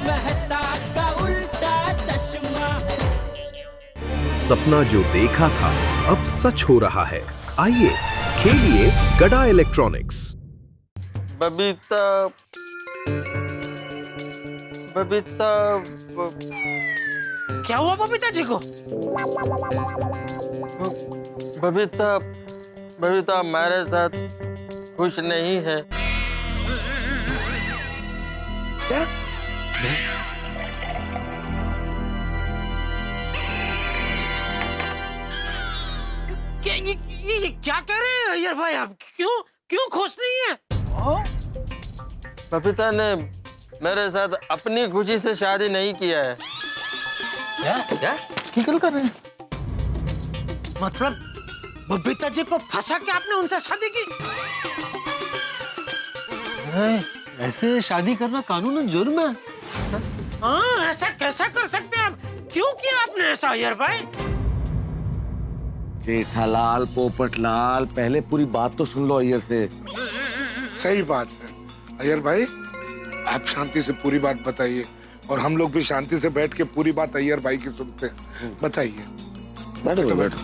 मेहता का उल्टा चश्मा। सपना जो देखा था अब सच हो रहा है। आइए खेलिए गड़ा इलेक्ट्रॉनिक्स। बबीता बबीता क्या हुआ बबीता जी को? बबीता बबीता हमारे साथ खुश नहीं है। क्या? ये क्या कह रहे हैं अय्यर भाई आप? क्यों क्यों खुश नहीं है? बबीता ने मेरे साथ अपनी खुशी से शादी नहीं किया है। क्या क्या निकल कर रहे हैं? मतलब बबीता जी को फंसा के आपने उनसे शादी की? ऐसे शादी करना कानूनन जुर्म है। हाँ, ऐसा कैसा कर सकते हैं आप? क्यों किया आपने ऐसा अय्यर भाई? जेठालाल पोपटलाल, पहले पूरी बात तो सुन लो अय्यर से। सही बात है अय्यर भाई, आप शांति से पूरी बात बताइए और हम लोग भी शांति से बैठ के पूरी बात अय्यर भाई की सुनते हैं। बताइए। बैठो बैठो।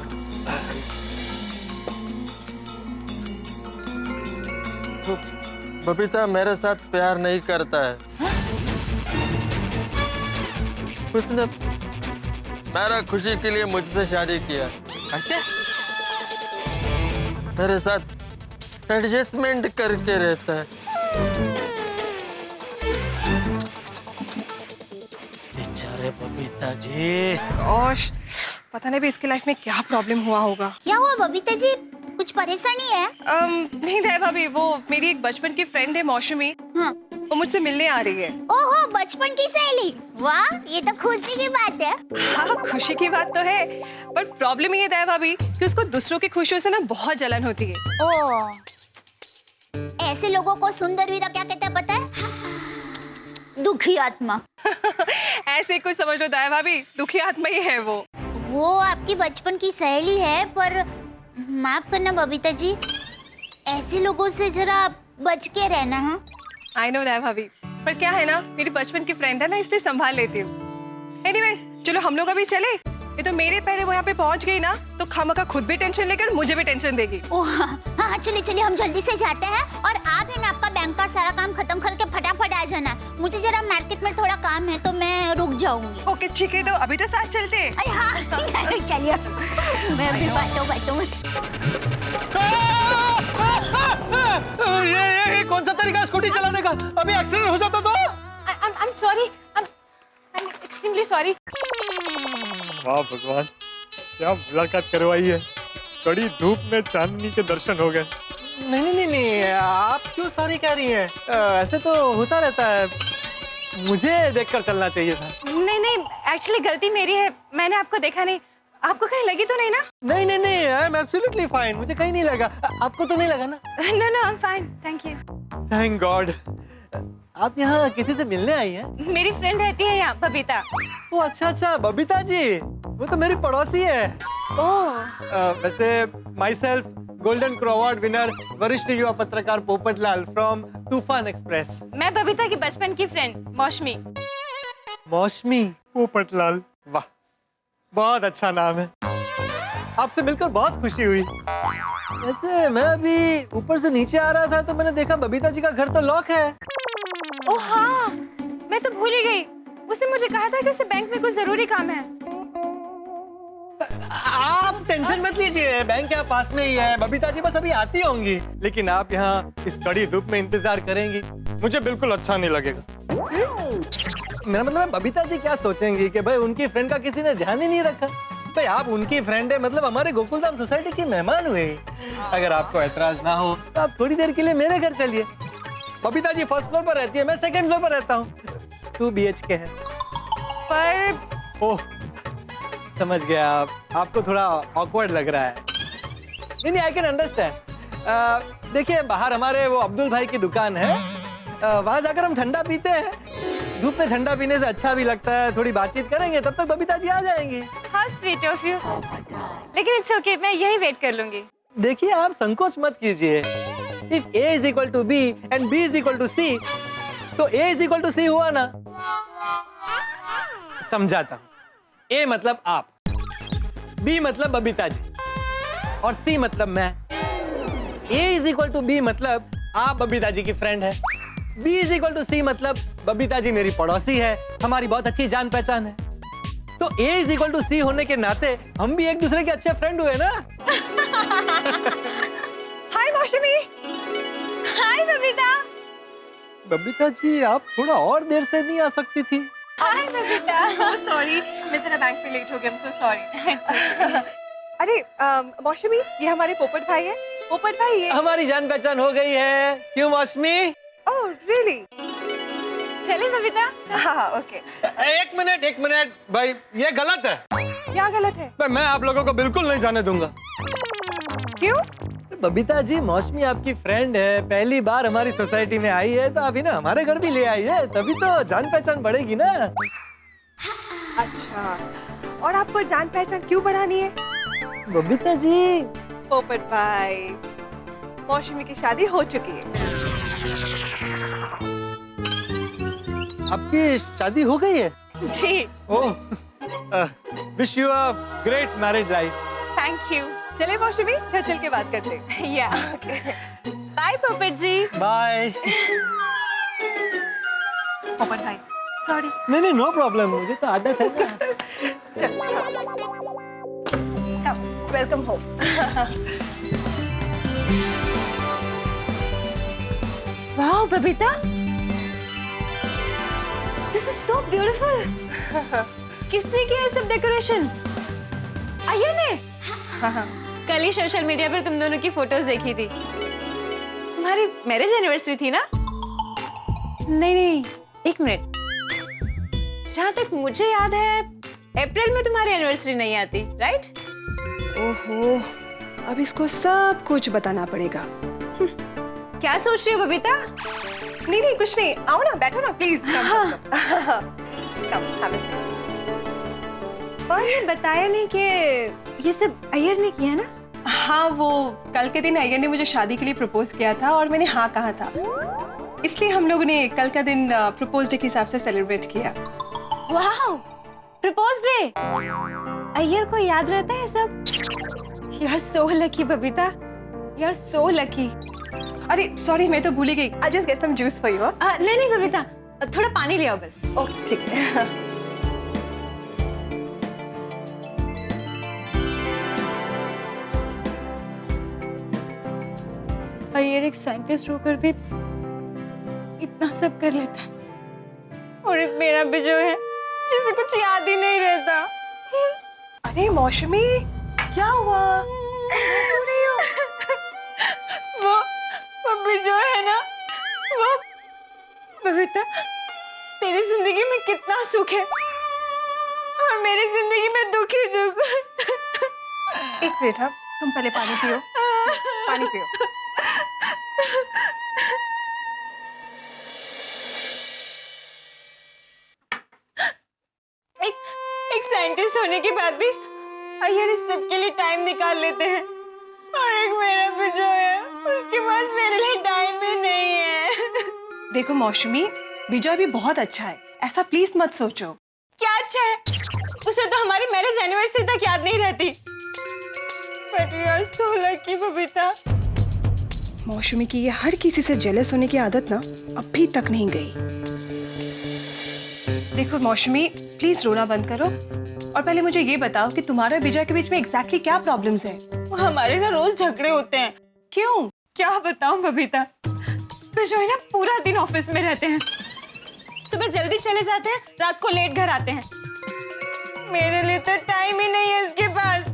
बबीता मेरे साथ प्यार नहीं करता है। उसने मेरा खुशी के लिए मुझसे शादी किया। मेरे साथ एडजस्टमेंट करके रहता है। बेचारे बबीता जी। गोश, पता नहीं भी इसकी लाइफ में क्या प्रॉब्लम हुआ होगा। क्या हुआ बबीता जी, कुछ परेशानी है? नहीं दया भाभी, वो मेरी एक बचपन की फ्रेंड है मौसमी। हाँ। वो मुझसे मिलने आ रही है। ओहो, बचपन की सहेली, वाह ये तो खुशी की बात है। हाँ, खुशी की बात तो है, पर प्रॉब्लम ये है दया भाभी कि उसको दूसरों की खुशियों से ना बहुत जलन होती है। ओह, ऐसे लोगों को सुंदर वीरा क्या कहते हैं पता है? दुखी आत्मा। ऐसे कुछ समझ लो दया भाभी, दुखी आत्मा ही है वो। वो आपकी बचपन की सहेली है, पर माफ करना बबीता जी, ऐसे लोगों से जरा बच के रहना। हाँ, आई नो दया भाभी, पर क्या है ना, मेरी बचपन की फ्रेंड है ना, इसलिए संभाल लेती हूँ। एनीवेज, चलो हम लोग अभी चले। ये तो मेरे पहले वो यहाँ पे पहुँच गई ना, तो खामखा खुद भी टेंशन लेकर मुझे भी टेंशन देगी। ओह हाँ, चलिए चलिए हम जल्दी से जाते हैं, और आप है ना आपका बैंक का सारा काम खत्म करके फटाफट आ जाना। मुझे जरा मार्केट में थोड़ा काम है तो मैं रुक जाऊंगी। ओके ठीक है, तो अभी तो साथ चलते हैं। अरे हाँ चलिए, मैं भी बातों ये कौन सा तरीका है स्कूटी चलाने का? अभी एक्सीडेंट हो जाता तो? I'm sorry, I'm extremely sorry। वाह भगवान, क्या मुलाकात करवाई है। कड़ी धूप में चांदनी के दर्शन हो गए। नहीं, आप क्यों सॉरी कह रही हैं? ऐसे तो होता रहता है, मुझे देखकर चलना चाहिए था। नहीं, एक्चुअली गलती मेरी है, मैंने आपको देखा नहीं। आपको कहीं लगी तो नहीं ना? नहीं, आई एम एब्सोल्युटली फाइन, मुझे कहीं नहीं लगा। आपको तो नहीं लगा ना? No, I am fine, thank you. Thank God. आप यहाँ किसी से मिलने आई हैं? मेरी फ्रेंड रहती है यहाँ, बबीता। ओ अच्छा, बबीता जी, वो तो मेरी पड़ोसी है। ओह। वैसे my self golden crow award winner वरिष्ठ युवा पत्रकार पोपटलाल फ्रॉम तूफान एक्सप्रेस। मैं बबीता की बचपन की फ्रेंड मौसमी। मौसमी पोपटलाल, वाह, बहुत अच्छा नाम है। आपसे मिलकर बहुत खुशी हुई। वैसे मैं अभी ऊपर से नीचे आ रहा था तो मैंने देखा बबीता जी का घर तो लॉक है। ओह हाँ, मैं तो भूल ही गई। उसने मुझे कहा था कि उसे बैंक में कुछ जरूरी काम है। आप टेंशन मत लीजिए, बैंक यहाँ पास में ही है, बबीता जी बस अभी आती होंगी। लेकिन आप यहाँ इस कड़ी धूप में इंतजार करेंगी, मुझे बिल्कुल अच्छा नहीं लगेगा। मेरा मतलब है बबीता जी क्या सोचेंगी कि भाई उनकी फ्रेंड का किसी ने ध्यान ही नहीं रखा। भाई आप उनकी फ्रेंड है, मतलब हमारे गोकुलधाम सोसाइटी की मेहमान हुए। अगर आपको एतराज ना हो तो आप थोड़ी देर के लिए मेरे घर चलिए। बबीता जी फर्स्ट फ्लोर पर रहती है, मैं सेकंड फ्लोर पर रहता हूँ। 2 BHK है। पर ओह समझ गया, आपको थोड़ा ऑकवर्ड लग रहा है। नहीं, आई कैन अंडरस्टैंड। देखिए बाहर हमारे वो अब्दुल भाई की दुकान है, वहां जाकर हम ठंडा पीते हैं। धूप में ठंडा पीने से अच्छा भी लगता है, थोड़ी बातचीत करेंगे, तब तक बबीता जी आ जाएंगी। हाँ, स्वीट ऑफ यू, लेकिन इट्स ओके, मैं यही वेट कर लूंगी। देखिए आप संकोच मत कीजिए। If A is equal to B and B is equal to C, तो A इज इक्वल टू सी हुआ ना। समझाता हूं। A मतलब आप, B मतलब बबीता जी और C मतलब मैं। A is equal to B मतलब आप बबीता जी की फ्रेंड है। B is equal to C मतलब बबीता जी मेरी पड़ोसी है, हमारी बहुत अच्छी जान पहचान है। तो A is equal to C होने के नाते हम भी एक दूसरे के अच्छे फ्रेंड हुए ना। हाय मौसमी। हाय बबीता। बबीता जी आप थोड़ा और देर से नहीं आ सकती थी? हाय बबीता। सो सॉरी, मैं जरा बैंक में लेट हो गया, आई एम सो सॉरी। अरे मौसमी, ये हमारे पोपट भाई है। पोपट भाई ये हमारी जान पहचान हो गई है। क्यों मौसमी? Oh really? चले बबीता? हाँ ओके। एक मिनट भाई, ये गलत है। क्या गलत है? मैं आप लोगों को बिल्कुल नहीं जाने दूंगा। क्यों? बबीता जी, मौसमी आपकी फ्रेंड है, पहली बार हमारी सोसाइटी में आई है, तो अभी ना हमारे घर भी ले आई है, तभी तो जान पहचान बढ़ेगी ना। अच्छा, और आपको जान पहचान क्यों बढ़ानी है? बबीता जी, पोपट भाई, मौसमी की शादी हो चुकी है। आपकी शादी हो गई है? जी। Oh, wish you a great married life. Thank you. चले मौसमी, घर चल के बात करते हैं। या बाय पोपट जी। बाय। पोपट भाई सॉरी। नहीं, नो प्रॉब्लम, मुझे तो आदत है ना। चल welcome home. Wow Babita, this is so beautiful. किसने किया ये सब डेकोरेशन? आया ने? कल ही सोशल मीडिया पर तुम दोनों की फोटोज देखी थी। तुम्हारी मैरिज एनिवर्सरी थी ना? नहीं, एक मिनट। जहां तक मुझे याद है, अप्रैल में तुम्हारी एनिवर्सरी नहीं आती, राइट? ओहो, अब इसको सब कुछ बताना पड़ेगा। क्या सोच रही हो बबीता? नहीं कुछ नहीं, आओ ना, बैठो ना प्लीज। और ये बताया नहीं कि ये सब अय्यर ने किया ना? हाँ, वो कल के दिन अय्यर ने मुझे शादी के लिए प्रपोज किया था और मैंने हाँ कहा था, इसलिए हम लोगों ने कल का दिन प्रपोज डे के हिसाब से सेलिब्रेट किया। वाह, प्रपोज डे! अय्यर को याद रहता है सब? You are so lucky Babita, you are so lucky. अरे सॉरी, मैं तो भूल ही गई। I just get some juice for you. नहीं बबीता, थोड़ा पानी ले आओ बस। ओके ठीक है। अय्यर एक साइंटिस्ट होकर भी इतना सब कर लेता है, और एक मेरा भी जो है जिसे कुछ याद ही नहीं रहता। अरे मौसमी, क्या हुआ? क्यों नहीं हो? वो भी जो है ना, वो बबीता, तेरी जिंदगी में कितना सुख है और मेरी जिंदगी में दुख ही दुख। एक मिनट, हाँ, तुम पहले पानी पियो, पानी पियो। एक साइंटिस्ट होने के बाद भी अय्यर इस सब के लिए टाइम निकाल लेते हैं, और एक मेरा भी जो है उसके पास मेरे लिए टाइम ही नहीं है। देखो मौसमी, विजय भी बहुत अच्छा है, ऐसा प्लीज मत सोचो। क्या अच्छा है? उसे तो हमारी मैरिज एनिवर्सरी तक याद नहीं रहती। But you are so lucky Babita. मौसमी की ये हर किसी से जेलस होने की आदत ना अभी तक नहीं गई। देखो मौसमी, प्लीज रोना बंद करो और पहले मुझे ये बताओ कि तुम्हारा विजय के बीच में एग्जैक्टली क्या प्रॉब्लम्स है? हमारे ना रोज झगड़े होते हैं। क्यों? क्या बताऊं बबीता, विजय ना पूरा दिन ऑफिस में रहते हैं, सुबह जल्दी चले जाते हैं, रात को लेट घर आते हैं। मेरे लिए तो टाइम ही नहीं है उसके पास।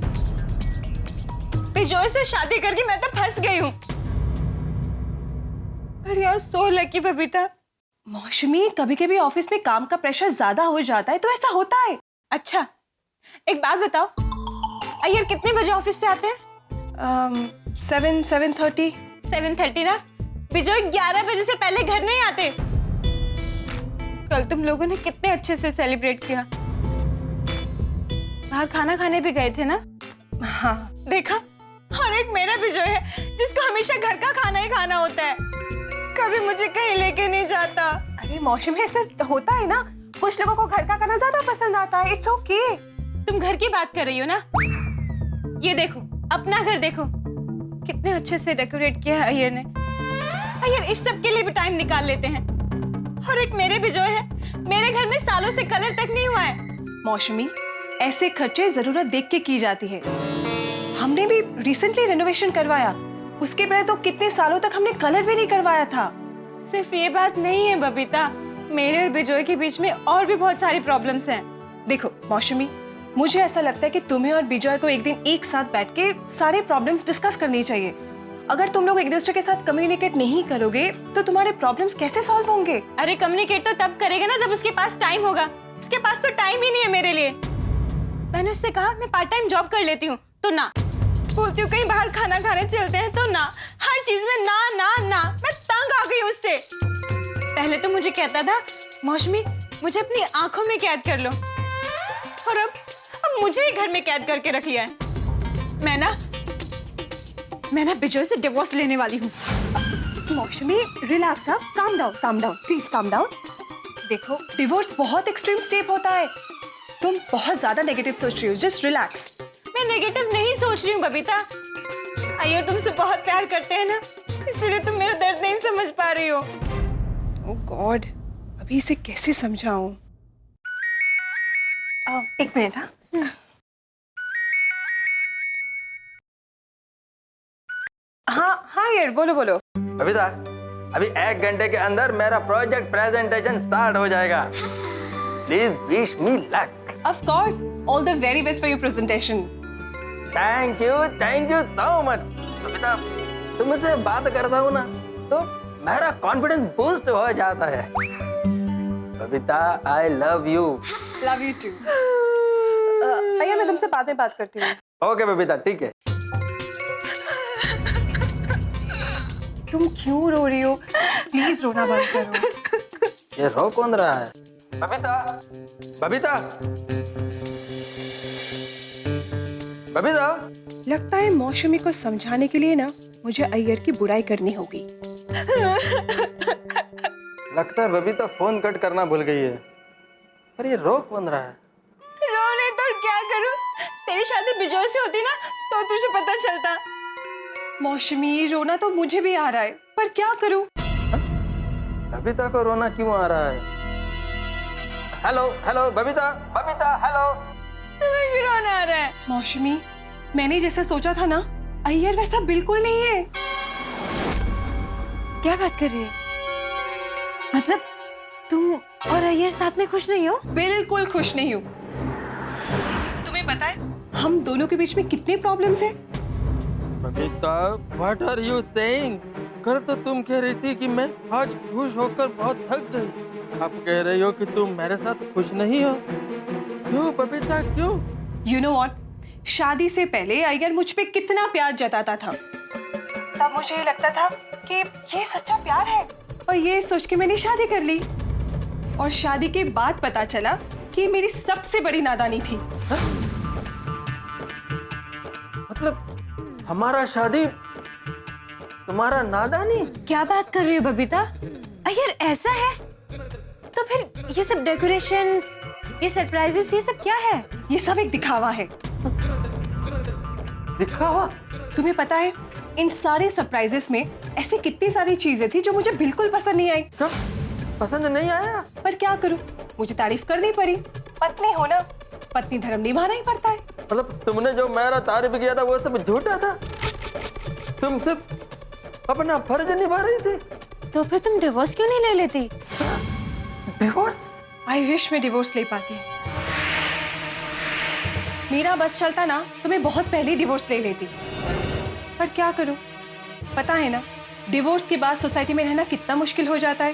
विजय से शादी करके मैं तो फंस गई हूँ। पर यार सो लकी बबीता। मौसमी, कभी कभी ऑफिस में काम का प्रेशर ज्यादा हो जाता है तो ऐसा होता है। अच्छा, एक बात बताओ, अय्यर कितने बजे ऑफिस से आते हैं? 7:30। 7:30 ना? विजय 11 बजे से पहले घर नहीं आते। कल तुम लोगों ने कितने अच्छे से सेलिब्रेट किया, बाहर खाना खाने भी गए थे ना? हाँ देखा, और एक मेरा विजय है जिसको हमेशा घर का खाना ही खाना होता है, कभी मुझे कहीं लेके नहीं जाता। अरे मौसमी ऐसा होता है ना, कुछ लोगों को घर का खाना ज्यादा पसंद आता है। It's okay. तुम घर की बात कर रही हो ना? ये देखो, अपना घर देखो, कितने अच्छे से डेकोरेट किया है अय्यर ने। अय्यर इस सब के लिए भी टाइम निकाल लेते हैं। और एक मेरे भी जो है, मेरे घर में सालों से कलर तक नहीं हुआ है। मौसमी, ऐसे खर्चे जरूरत देख के की जाती है। हमने भी रिसेंटली रेनोवेशन करवाया, उसके पहले तो कितने सालों तक हमने कलर भी नहीं करवाया था। सिर्फ ये बात नहीं है बबीता, मेरे और बिजोय के बीच में और भी बहुत सारी प्रॉब्लम्स हैं। देखो मौसमी, मुझे ऐसा लगता है कि तुम्हें और बिजोय को एक दिन एक साथ बैठ के सारे प्रॉब्लम्स डिस्कस करनी चाहिए। अगर तुम लोग एक दूसरे के साथ कम्युनिकेट नहीं करोगे तो तुम्हारे प्रॉब्लम्स कैसे सॉल्व होंगे? अरे कम्युनिकेट तो तब करेगा ना जब उसके पास टाइम होगा। उसके पास तो टाइम ही नहीं है मेरे लिए। मैंने उससे कहा मैं पार्ट टाइम जॉब कर लेती हूँ, तो ना। बोलती हूँ कहीं बाहर खाना खाने चलते हैं, तो ना। हर चीज में ना ना ना। मैं तंग आ गई उससे। पहले तो मुझे कहता था मौसमी मुझे अपनी आंखों में कैद कर लो, और अब मुझे ही घर में कैद करके रख लिया है। मैं ना बिजोय से डिवोर्स लेने वाली हूँ। मौसमी रिलैक्स, अब calm down please calm down. देखो डिवोर्स बहुत एक्सट्रीम स्टेप होता है, तुम बहुत ज्यादा नेगेटिव सोच रही हो। Just relax. मैं नेगेटिव नहीं सोच रही हूँ बबीता। अय्यर तुमसे बहुत प्यार करते हैं ना, इसलिए तुम मेरा दर्द नहीं समझ पा रही हो। ओह गॉड, अभी इसे कैसे समझाऊं? एक मिनट। हाँ यार, बोलो। बबीता, अभी 1 घंटे के अंदर मेरा प्रोजेक्ट प्रेजेंटेशन स्टार्ट हो जाएगा। Please wish me luck. Of course, all the very best for your presentation. Thank you so much. Babita, तुमसे बात करता हूँ ना तो मेरा कॉन्फिडेंस बूस्ट हो जाता है। Babita, I love you. Love you too. भैया मैं तुमसे बाद में बात करती हूँ। ओके बबीता, ठीक है। तुम क्यों रो रही हो? प्लीज रोना बंद करो। ये रो कौन रहा है? बबीता, बबीता, बबीता। लगता है मौसमी को समझाने के लिए ना मुझे अय्यर की बुराई करनी होगी। लगता है बबीता फोन कट करना भूल गई है। पर ये रो कौन रहा है? रो नहीं तो क्या करूं? तेरी शादी बिजोय से होती ना तो तुझे पता चलता। मौसमी रोना तो मुझे भी आ रहा है, पर क्या करूं? बबीता को रोना क्यों आ रहा है? Hello Babita, hello. तुम्हें क्यों रोना आ रहा है? मौसमी, मैंने जैसा सोचा था ना, अय्यर वैसा बिल्कुल नहीं है। क्या बात कर रही है? मतलब तुम और अय्यर साथ में खुश नहीं हो? बिल्कुल खुश नहीं हूँ। तुम्हें पता है हम दोनों के बीच में कितने प्रॉब्लम्स हैं? Babita, what are you saying? कल तो तुम कह रही थी कि मैं आज खुश होकर बहुत थक गई। अब कह रही हो कि तुम मेरे साथ खुश नहीं हो। क्यों बबीता, क्यों? You know what? शादी से पहले अय्यर मुझ पे कितना प्यार जताता था। तब मुझे ये लगता था कि ये सच्चा प्यार है, और ये सोच के मैंने शादी कर ली। और शादी के बाद पता चला कि मेरी सबसे बड़ी नादानी थी। मतलब हमारा शादी तुम्हारा नादानी? क्या बात कर रही हो बबीता? अय्यर ऐसा है? तो फिर ये सब डेकोरेशन, ये सरप्राइजेस, ये सब क्या है? ये सब एक दिखावा है। दिखावा? तुम्हें पता है इन सारे सरप्राइजेस में ऐसी कितनी सारी चीजें थी जो मुझे बिल्कुल पसंद नहीं आई। क्या? पसंद नहीं आया? पर क्या करूं, मुझे तारीफ करनी पड़ी। पत्नी हो ना, पत्नी धर्म निभाना ही पड़ता है। मतलब तुमने जो मेरा तारीफ किया था वो सब झूठा था? तुम सिर्फ अपना फर्ज निभा रही थी। तो फिर तुम डिवोर्स क्यों नहीं ले लेती? डिवोर्स? आई विश मैं डिवोर्स ले पाती। मेरा बस चलता ना तो मैं बहुत पहले डिवोर्स ले लेती। पर क्या करूं, पता है ना डिवोर्स के बाद सोसाइटी में रहना कितना मुश्किल हो जाता है।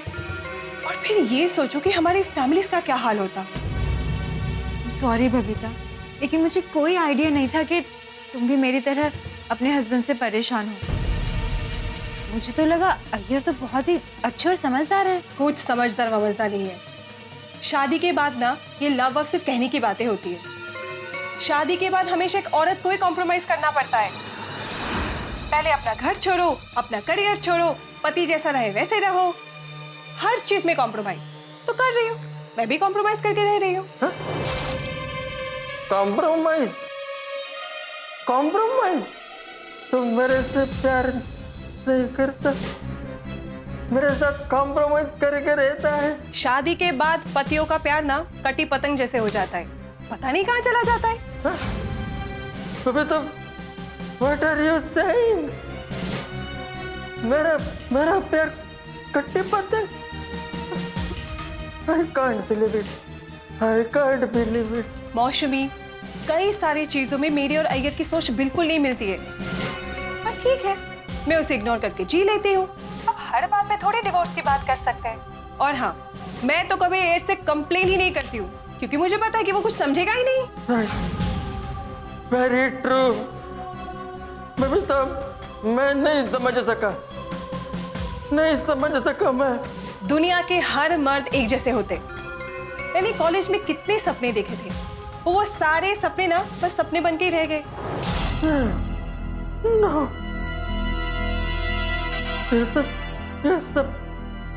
और फिर ये सोचो कि हमारी फैमिलीज का क्या हाल होता। सॉरी बबीता, लेकिन मुझे कोई आइडिया नहीं था कि तुम भी मेरी तरह अपने हस्बैंड से परेशान हो। मुझे तो लगा अय्यर तो बहुत ही अच्छे और समझदार है। कुछ समझदार नहीं है। शादी के बाद ना ये लव वव सिर्फ कहने की बातें होती है। शादी के बाद हमेशा एक औरत को ही कॉम्प्रोमाइज करना पड़ता है। पहले अपना घर छोड़ो, अपना करियर छोड़ो, पति जैसा रहे वैसे रहो। हर चीज में कॉम्प्रोमाइज तो कर रही हूँ, मैं भी कॉम्प्रोमाइज करके रह रही हूँ। कॉम्प्रोमाइज? कॉम्प्रोमाइज? तुम मेरे से प्यार नहीं करता, मेरे साथ कॉम्प्रोमाइज करके रहता है। शादी के बाद पतियों का प्यार ना कटी पतंग जैसे हो जाता है, पता नहीं कहाँ चला जाता है। अबे तो व्हाट आर यू सेइंग? मेरा प्यार कट्टी पतंग? I can't believe it. I can't believe it. मौसमी, कई सारी चीजों में मेरी और अय्यर की सोच बिल्कुल नहीं मिलती है, पर ठीक है, मैं उसे इग्नोर करके जी लेती हूँ। अब हर बात में थोड़ी डिवोर्स की बात कर सकते हैं। और हाँ, मैं तो कभी अय्यर से कंप्लेन ही नहीं करती हूँ, क्योंकि मुझे पता है कि वो कुछ समझेगा ही नहीं। Very true. बबीता, मैं नहीं समझ सका मैं। दुनिया के हर मर्द एक जैसे होते। मैंने कॉलेज में कितने सपने देखे थे, वो सारे सपने ना बस सपने बन के ही रह गए। No. ये सब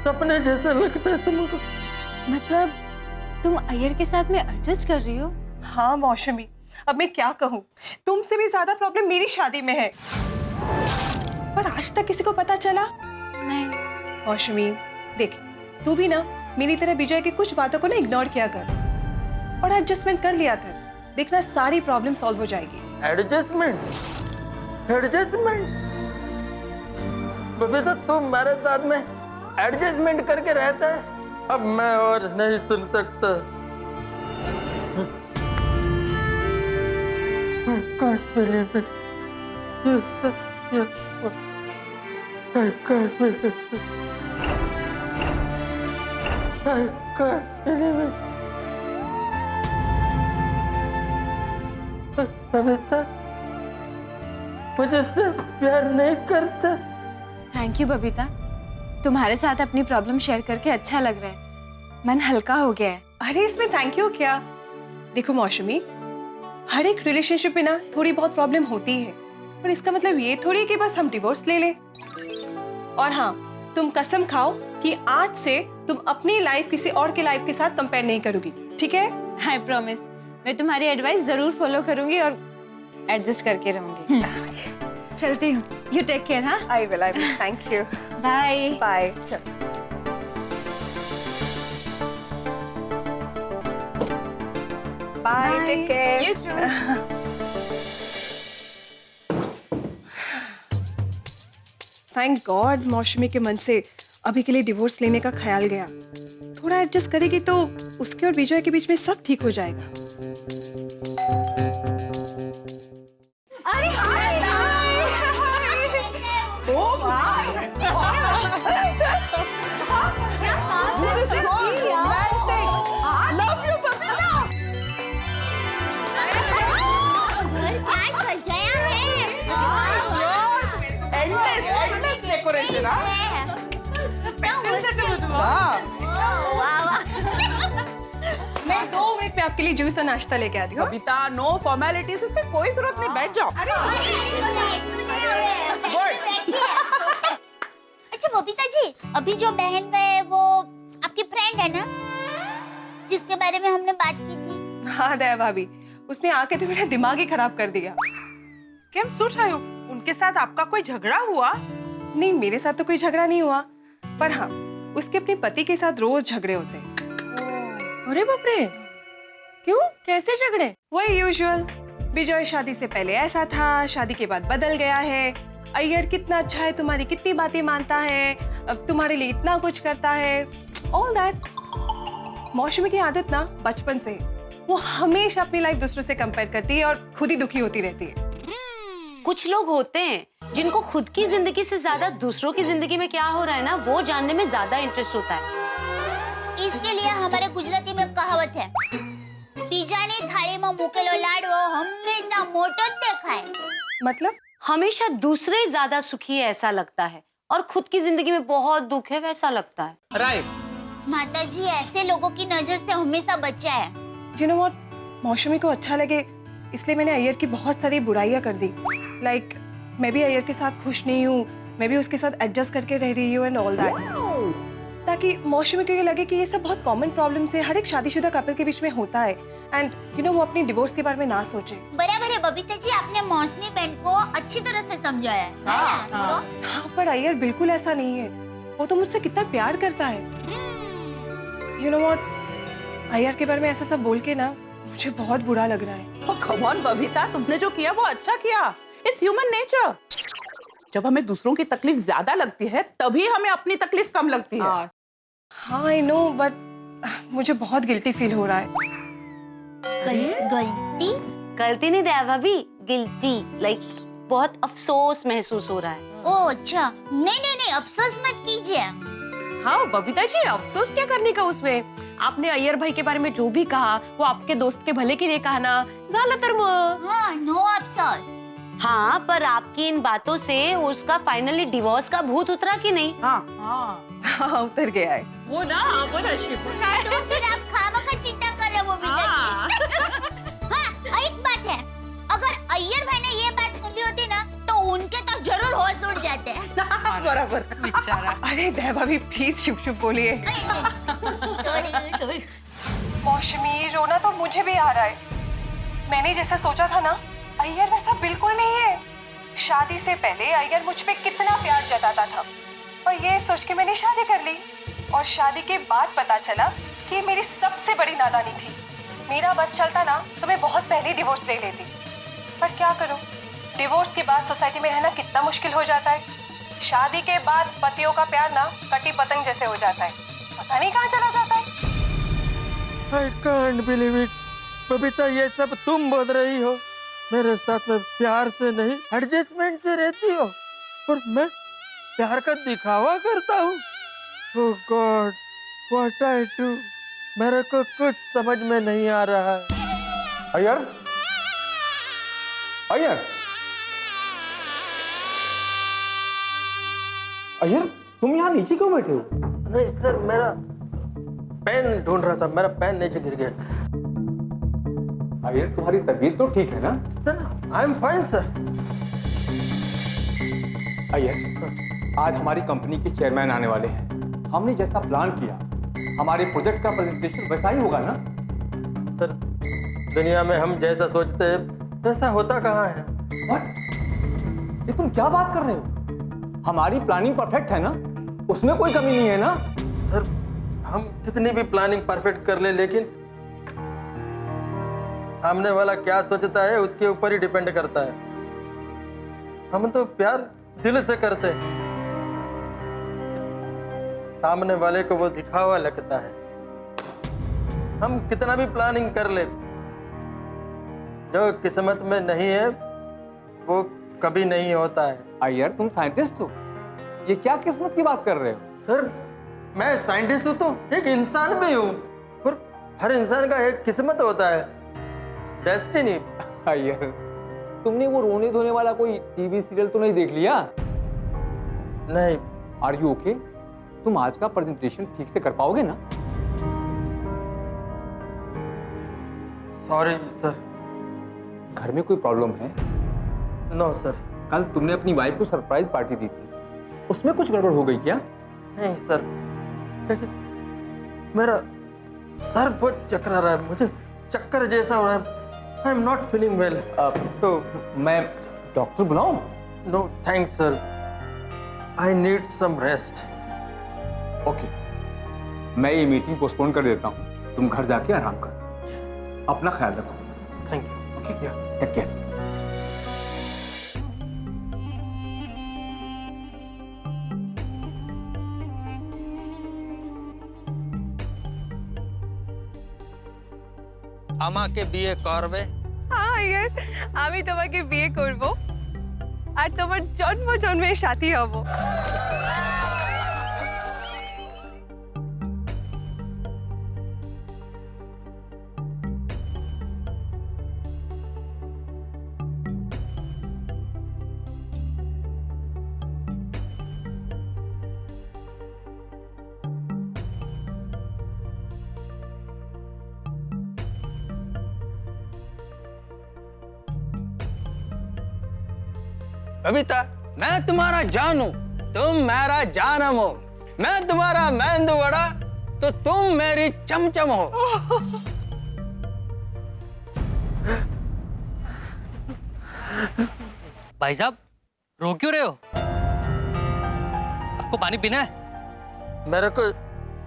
सपने जैसे लगता है तुमको। मतलब तुम अय्यर के साथ में एडजस्ट कर रही हो? हाँ मौसमी, अब मैं क्या कहूँ, तुमसे भी ज्यादा प्रॉब्लम मेरी शादी में है। पर आज तक किसी को पता चला नहीं। मौसमी देख, तू भी ना मेरी तरह विजय की कुछ बातों को ना इग्नोर किया कर और एडजस्टमेंट कर लिया कर, देखना सारी प्रॉब्लम सॉल्व हो जाएगी। एडजस्टमेंट? बबीता, तुम मेरे साथ में एडजस्टमेंट करके रहता है, अब मैं और नहीं सुन सकता। I can't believe it. I can't believe it. I can't believe it. Babita, मुझे सिर्फ प्यार नहीं करता। थैंक यू बबीता, तुम्हारे साथ अपनी प्रॉब्लम शेयर करके अच्छा लग रहा है, मन हल्का हो गया है। अरे इसमें थैंक यू क्या? देखो मौसमी, हर एक रिलेशनशिप में ना थोड़ी बहुत प्रॉब्लम होती है, पर इसका मतलब ये थोड़ी कि बस हम डिवोर्स ले लें। और हाँ, तुम कसम खाओ कि आज से तुम अपनी लाइफ किसी और के लाइफ के साथ कंपेयर नहीं करोगी, ठीक है? आई प्रॉमिस, मैं तुम्हारी एडवाइस जरूर फॉलो करूंगी और एडजस्ट करके रहूंगी। चलती हूँ, यू टेक केयर। हाँ, I will, thank you. Bye bye. चल bye, take care. You too. Thank God Mausami के मन से अभी के लिए डिवोर्स लेने का ख्याल गया। थोड़ा एडजस्ट करेगी तो उसके और विजय के बीच में सब ठीक हो जाएगा। अरे हाय मैं 2 मिनट में आपके लिए जूस और नाश्ता लेके आती हूँ। बबीता, नो फॉर्मेलिटीज, इसकी कोई जरूरत नहीं, बैठ जाओ। अच्छा बबीता जी, अभी जो बहन गए वो आपकी फ्रेंड है ना, जिसके बारे में हमने बात की थी? हाँ दया भाभी, उसने आके तो मेरा दिमाग ही खराब कर दिया। क्या सोच रहे हो? उनके साथ आपका कोई झगड़ा हुआ? नहीं, मेरे साथ तो कोई झगड़ा नहीं हुआ, पर हाँ, उसके अपने पति के साथ रोज झगड़े होते हैं। अरे बाप रे, क्यों, कैसे झगड़े? वही यूजुअल, विजय शादी से पहले ऐसा था, शादी के बाद बदल गया है, अय्यर कितना अच्छा है, तुम्हारी कितनी बातें मानता है, अब तुम्हारे लिए इतना कुछ करता है, ऑल दैट। मौसमी की आदत ना बचपन से, वो हमेशा अपनी लाइफ दूसरों से कंपेयर करती है और खुद ही दुखी होती रहती है। कुछ लोग होते हैं जिनको खुद की जिंदगी से ज्यादा दूसरों की जिंदगी में क्या हो रहा है ना, वो जानने में ज्यादा इंटरेस्ट होता है। इसके लिए हमारे गुजराती में कहावत है, बीजानी थाली में मुकेलो लाडवो हमेशा मोटो देखाय। मतलब हमेशा दूसरे ज्यादा सुखी है ऐसा लगता है, और खुद की जिंदगी में बहुत दुख है वैसा लगता है। राइट। माताजी, ऐसे लोगों की नजर से हमेशा बचा है। यू नो व्हाट, मौसमी को अच्छा लगे इसलिए मैंने अय्यर की बहुत सारी बुराइयां कर दी। लाइक मैं भी अय्यर के साथ खुश नहीं हूँ, मैं भी उसके साथ एडजस्ट करके रह रही हूँ एंड ऑल दैट। ताकि मौसमी को ये लगे कि ये सब बहुत कॉमन प्रॉब्लम्स है, हर एक शादीशुदा कपल के बीच में होता है, एंड यू नो वो अपनी डिवोर्स के बारे में ना सोचे। बराबर है बबीता जी, आपने मौसमी बहन को अच्छी तरह से समझाया है ना? हाँ, पर अय्यर बिल्कुल ऐसा नहीं है। वो तो मुझसे कितना प्यार करता है। यू नो व्हाट, अय्यर के बारे में ऐसा सब बोल के ना मुझे बहुत बुरा लग रहा है। कम ऑन बबीता, तुमने जो किया वो अच्छा किया। It's human nature. जब हमें दूसरों की तकलीफ ज्यादा लगती है तभी हमें अपनी तकलीफ कम लगती है। हाँ आई नो, बट मुझे बहुत गिल्टी फील हो रहा है। गलती? गलती नहीं दया भाभी, गिल्टी, लाइक बहुत अफसोस महसूस हो रहा है। ओह अच्छा, नहीं अफसोस मत कीजिए। हाँ बबीता जी, अफसोस क्या करने का उसमें? आपने अय्यर भाई के बारे में जो भी कहा वो आपके दोस्त के भले के लिए कहा ना, ज़्यादातर हाँ, नो अफसोस। हाँ, पर आपकी इन बातों से उसका फाइनली डिवोर्स का भूत उतरा कि नहीं? हाँ उतर गया है वो ना शिव। तो फिर आप खामखा चिंता कर रहे हो बबीता जी। हाँ, एक बात है, अगर अय्यर भाई ने ये बात सुन ली होती ना तो उनके तो जरूर होश उड़ जाते हैं। बराबर बेचारा। अरे दया भाभी प्लीज चुप चुप बोलिए। सॉरी। मौसमी, रोना तो मुझे भी आ रहा है। मैंने जैसा सोचा था ना, अय्यर वैसा बिल्कुल नहीं है। शादी से पहले अय्यर मुझ पे कितना प्यार जताता था, और ये सोच के मैंने शादी कर ली। और शादी के बाद पता चला कि ये मेरी सबसे बड़ी नादानी थी। मेरा बस चलता ना तो मैं बहुत पहले डिवोर्स ले लेती, पर क्या करूं, डिवोर्स के बाद सोसाइटी में रहना कितना मुश्किल हो जाता है। शादी के बाद पतियों का प्यार ना कटी पतंग जैसे हो जाता है, पता नहीं कहाँ चला जाता है। I can't believe it. Babita, ये सब तुम बोल रही हो? मेरे साथ में प्यार से नहीं एडजस्टमेंट से रहती हो, और मैं प्यार का दिखावा करता हूँ। Oh God, what I do? मेरे को कुछ समझ में नहीं आ रहा है। अय्यर, अय्यर, अय्यर, तुम यहाँ नीचे क्यों बैठे हो? नहीं सर, मेरा पेन ढूंढ रहा था, मेरा पेन नीचे गिर गया। अय्यर, तुम्हारी तबीयत तो ठीक है ना? आई एम फाइन सर। अय्यर, आज हमारी कंपनी के चेयरमैन आने वाले हैं। हमने जैसा प्लान किया, हमारे प्रोजेक्ट का प्रेजेंटेशन वैसा ही होगा ना? सर, दुनिया में हम जैसा सोचते हैं वैसा होता कहाँ है? What? ये तुम क्या बात कर रहे हो? हमारी प्लानिंग परफेक्ट है ना? उसमें कोई कमी नहीं है ना? सर, हम कितनी भी प्लानिंग परफेक्ट कर ले, लेकिन सामने वाला क्या सोचता है उसके ऊपर ही डिपेंड करता है। हम तो प्यार दिल से करते हैं, सामने वाले को वो दिखावा लगता है। हम कितना भी प्लानिंग कर ले, जो किस्मत में नहीं है वो कभी नहीं होता है। अय्यर, तुम साइंटिस्ट हो, ये क्या किस्मत की बात कर रहे हो? सर, मैं साइंटिस्ट हूँ तो एक इंसान भी हूँ, और हर इंसान का एक किस्मत होता है, डेस्टिनी। अय्यर, तुमने वो रोने धोने वाला कोई टीवी सीरियल तो नहीं देख लिया? नहीं। Are you okay? तुम आज का प्रेजेंटेशन ठीक से कर पाओगे ना? Sorry sir. घर में कोई प्रॉब्लम है? No sir. कल तुमने अपनी वाइफ को सरप्राइज पार्टी दी थी, उसमें कुछ गड़बड़ हो गई क्या? नहीं सर, लेकिन मेरा सर बहुत चकरा रहा है, मुझे चक्कर जैसा हो रहा है। I am not feeling well. तो मैं डॉक्टर बुलाऊं? No thanks sir, I need some rest. Okay, मैं ये मीटिंग पोस्टपोन कर देता हूँ, तुम घर जाके आराम करो, अपना ख्याल रखो। Thank you. Okay, take care. আমাকে বিয়ে করবে? হ্যাঁ আয়ার, আমি তোমাকে বিয়ে করব আর তোমার জন্ম জন্মের সাথী হব। बबीता, मैं तुम्हारा जान हूं, तुम मेरा जानम हो। मैं तुम्हारा मेंदू वड़ा तो तुम मेरी चमचम हो। भाई साहब रो क्यों रहे हो? आपको पानी पीना है? मेरे को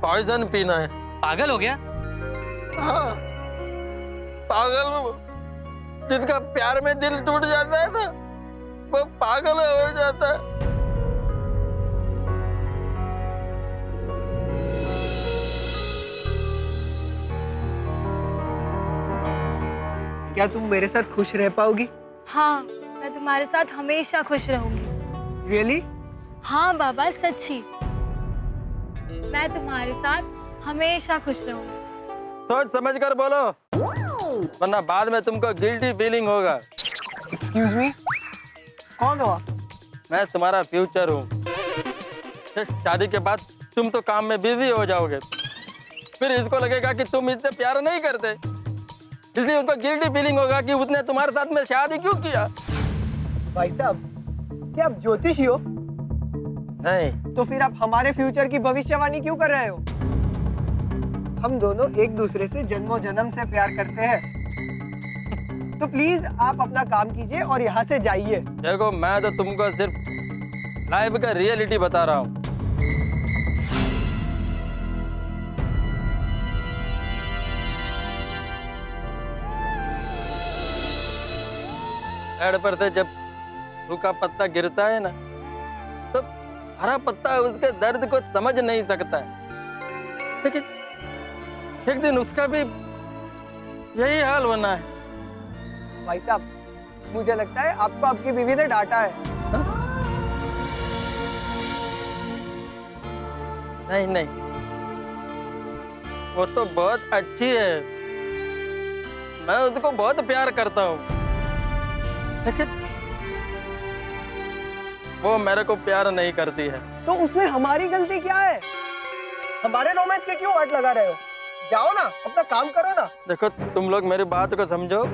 पॉइजन पीना है। पागल हो गया? हाँ, पागल वो जिनका प्यार में दिल टूट जाता है ना, वो पागल हो जाता है। क्या तुम मेरे साथ खुश रह पाओगी? हाँ, मैं तुम्हारे साथ हमेशा खुश रहूंगी। रियली? हाँ बाबा, सच्ची। मैं तुम्हारे साथ हमेशा खुश रहूंगी। सोच समझ कर बोलो, वरना बाद में तुमको गिल्टी फीलिंग होगा। एक्सक्यूज मी, कौन हो? मैं तुम्हारा फ्यूचर हूँ। शादी के बाद तुम तो काम में बिजी हो जाओगे, फिर इसको लगेगा कि तुम इससे प्यार नहीं करते, इसलिए उनको गिल्टी फीलिंग होगा कि उसने तुम्हारे साथ में शादी क्यों किया। भाई साहब, क्या आप ज्योतिषी हो? नहीं। तो फिर आप हमारे फ्यूचर की भविष्यवाणी क्यों कर रहे हो? हम दोनों एक दूसरे से जन्मों जन्म से प्यार करते हैं। तो प्लीज आप अपना काम कीजिए और यहाँ से जाइए। देखो, मैं तो तुमको सिर्फ लाइफ का रियलिटी बता रहा हूँ। पेड़ पर से जब सूखा पत्ता गिरता है ना, तो हरा पत्ता उसके दर्द को समझ नहीं सकता है, लेकिन एक दिन उसका भी यही हाल होना है। भाई साहब, मुझे लगता है आपको आपकी बीवी ने डांटा है। हा? नहीं नहीं, वो तो बहुत अच्छी है, मैं उसको बहुत प्यार करता हूँ, लेकिन वो मेरे को प्यार नहीं करती है। तो उसमें हमारी गलती क्या है? हमारे रोमांस के क्यों वाट लगा रहे हो? जाओ ना, अपना काम करो ना। देखो, तुम लोग मेरी बात को समझो।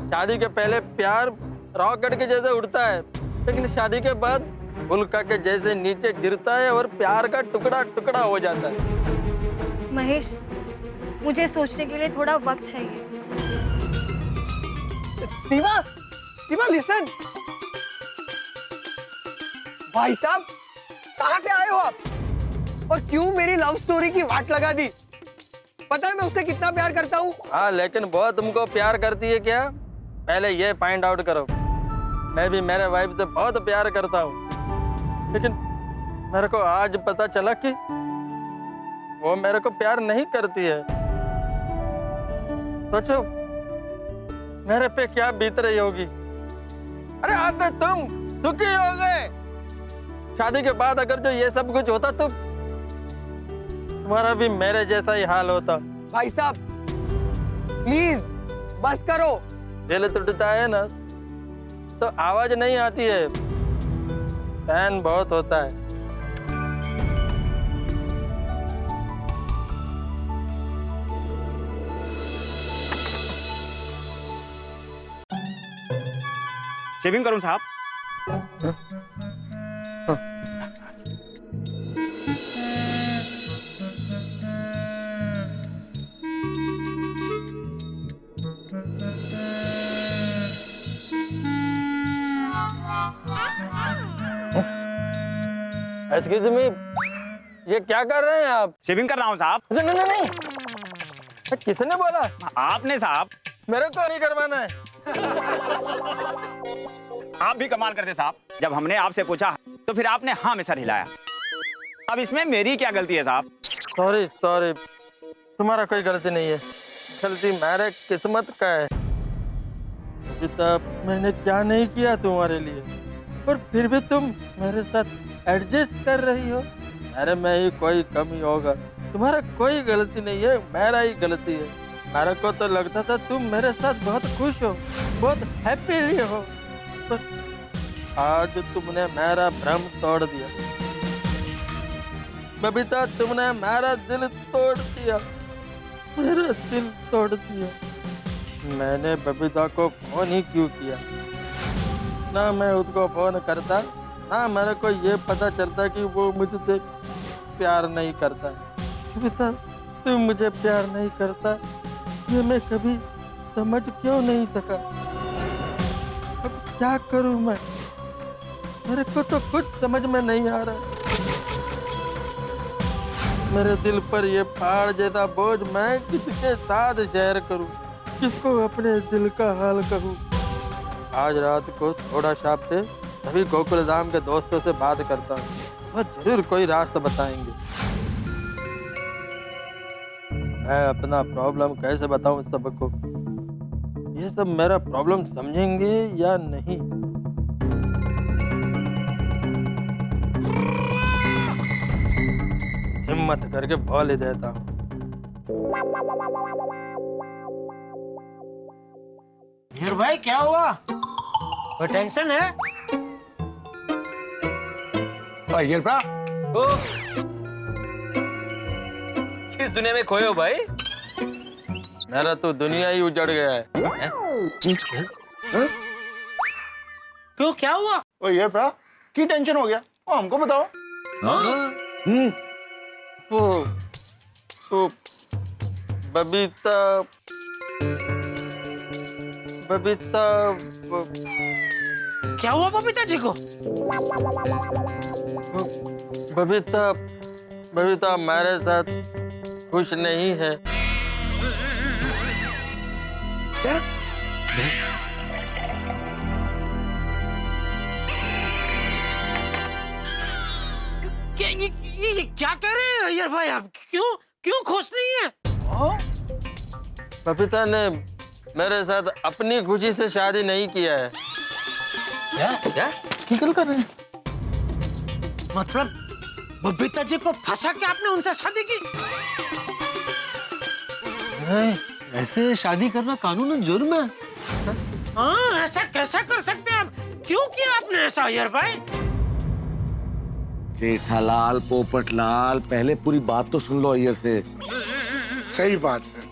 शादी के पहले प्यार रॉकेट के जैसे उड़ता है, लेकिन शादी के बाद उल्का के जैसे नीचे गिरता है और प्यार का टुकड़ा टुकड़ा हो जाता है। महेश, मुझे सोचने के लिए थोड़ा वक्त चाहिए। शिवा, शिवा लिसन। भाई साहब, कहाँ से आए हो आप? और क्यों मेरी लव स्टोरी की वाट लगा दी? पता है मैं उससे कितना प्यार करता हूँ। हाँ, लेकिन वो तुमको प्यार करती है क्या? पहले ये फाइंड आउट करो। मैं भी मेरे वाइफ से बहुत प्यार करता हूँ, लेकिन मेरे को आज पता चला कि वो मेरे को प्यार नहीं करती है। सोचो मेरे पे क्या बीत रही होगी। अरे आज तो तुम सुखी हो गए। शादी के बाद अगर जो ये सब कुछ होता तो तुम्हारा भी मेरे जैसा ही हाल होता। भाई साहब, प्लीज बस करो। दिल टूटता है ना, तो आवाज नहीं आती है, पैन बहुत होता है। शेविंग करूं साहब? एक्सक्यूज मी, ये क्या कर रहे हैं आप? शेविंग कर रहा हूं साहब। नहीं नहीं नहीं, किसने बोला? आपने साहब। मेरे को नहीं करवाना है। आप भी कमाल करते साहब, जब हमने आपसे पूछा तो फिर आपने हाँ में सर हिलाया। अब इसमें मेरी क्या गलती है साहब? सॉरी सॉरी, तुम्हारा कोई गलती नहीं है, गलती मेरे किस्मत का है। पिता, मैंने क्या नहीं किया तुम्हारे लिए, और फिर भी तुम मेरे साथ एडजस्ट कर रही हो। अरे मैं ही कोई कमी होगा, तुम्हारा कोई गलती नहीं है, मेरा ही गलती है। मेरे को तो लगता था तुम मेरे साथ बहुत खुश हो, बहुत हैप्पीली हो, पर आज तुमने मेरा भ्रम तोड़ दिया। बबीता, तुमने मेरा दिल तोड़ दिया, मेरा दिल तोड़ दिया। मैंने बबीता को फोन ही क्यों किया? ना मैं उसको फोन करता, ना मेरे को ये पता चलता कि वो मुझसे प्यार नहीं करता। बबीता, तू मुझे प्यार नहीं करता, ये मैं कभी समझ क्यों नहीं सका। अब क्या करूं मैं? मेरे को तो कुछ समझ में नहीं आ रहा। मेरे दिल पर ये पहाड़ जैसा बोझ मैं किसके साथ शेयर करूं? किसको अपने दिल का हाल कहूं? आज रात को सोडा शॉप पे सभी गोकुल धाम के दोस्तों से बात करता हूँ, वो जरूर कोई रास्ता बताएंगे। मैं अपना प्रॉब्लम कैसे बताऊं सबको? ये सब मेरा प्रॉब्लम समझेंगे या नहीं? हिम्मत करके बोल ही देता हूँ। हीर भाई क्या हुआ? कोई टेंशन है? अय्यर भ्रा, किस दुनिया में खोए हो भाई? मेरा तो दुनिया ही उजड़ गया है। क्यों, क्या हुआ? अय्यर भ्रा, की टेंशन हो गया? वो हमको बताओ। वो बबीता क्या हुआ बबीता जी को? बबीता मेरे साथ खुश नहीं है। क्या? ये क्या कह रहे हैं अय्यर भाई आप? क्यों खुश नहीं है? बबीता ने मेरे साथ अपनी खुशी से शादी नहीं किया है। क्या? की गल कर रहे हैं? मतलब बबीता जी को फंसा के आपने उनसे शादी की? ऐसे शादी करना कानूनन जुर्म है। हाँ, ऐसा कैसा कर सकते हैं आप? क्यों किया आपने ऐसा अय्यर भाई? जेठालाल, पोपटलाल, पहले पूरी बात तो सुन लो अय्यर से। सही बात है